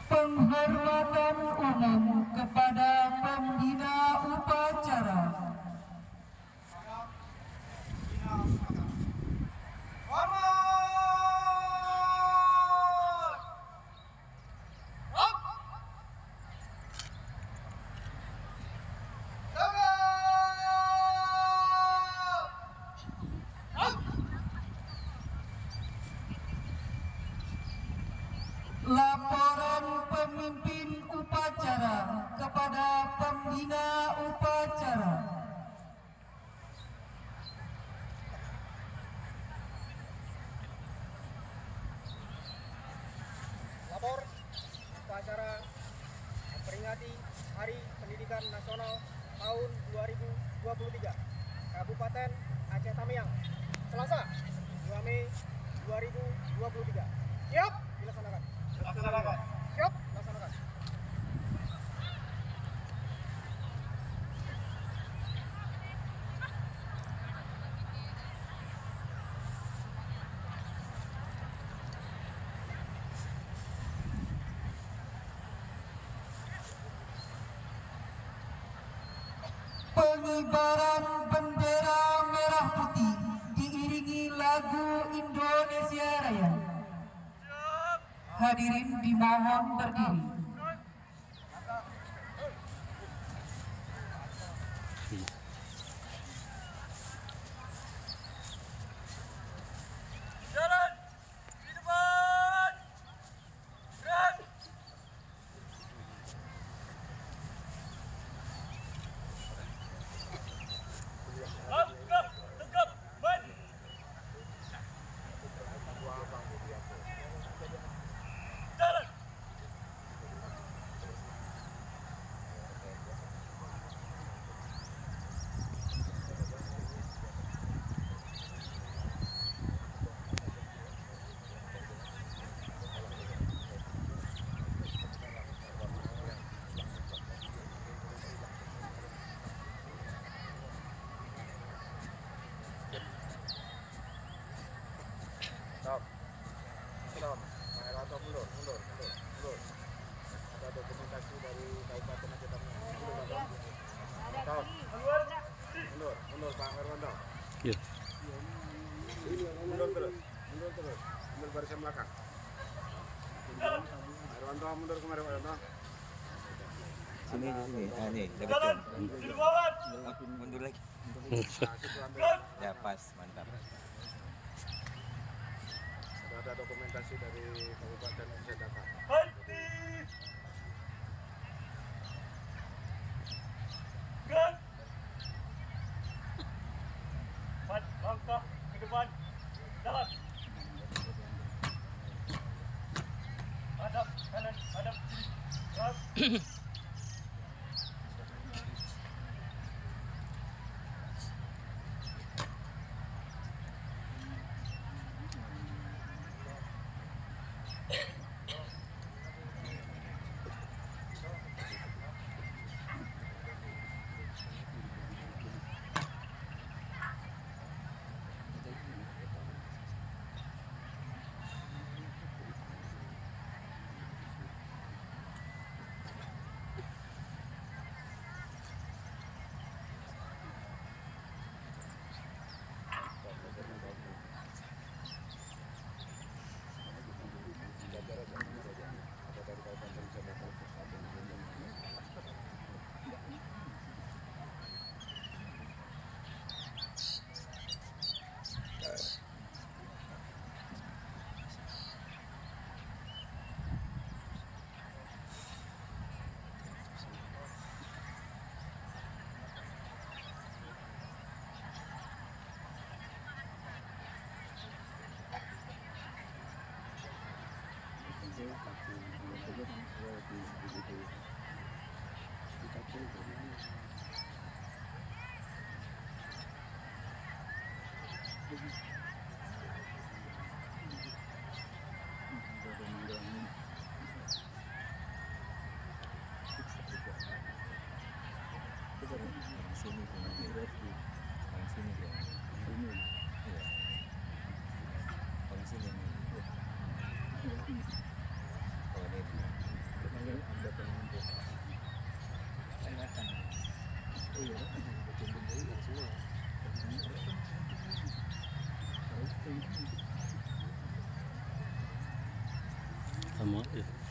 Penghormatan umum kepada pembina upacara. Laporan pemimpin upacara kepada pembina upacara. Lapor upacara memperingati Hari Pendidikan Nasional tahun 2023 Kabupaten Aceh Tamiang, Selasa 2 Mei 2023. Siap dilaksanakan. Laksanakan. Siap laksanakan. Pengibaran bendera merah putih diiringi lagu Indonesia Raya. Hadirin dimohon berdiri. Jalan di depan. Gerak. Langkah tegap maju. Jalan. Stop. Stop. Pak Erwanto mundur. Ada dokumentasi dari Kabupaten Aceh Tamiang. Stop. Mundur Pak Erwanto. Iya. Mundur terus. Mundur barisan belakang. Erwanto mundur kemari Pak Erwanto. Sini. Nih, Jalan dapat di depan. mundur lagi. Nah, situ ambil. Ya pas, mantap. Sudah ada dokumentasi dari Kabupaten Aceh Dakar. Henti. Gerak. 4 langkah ke depan. Jalan. Hadap kanan, hadap kiri. Gerak. sini tuh. Paling sini dia. Iya. Paling sini nih. Oh ini dia. Kelihatan. Sama ya.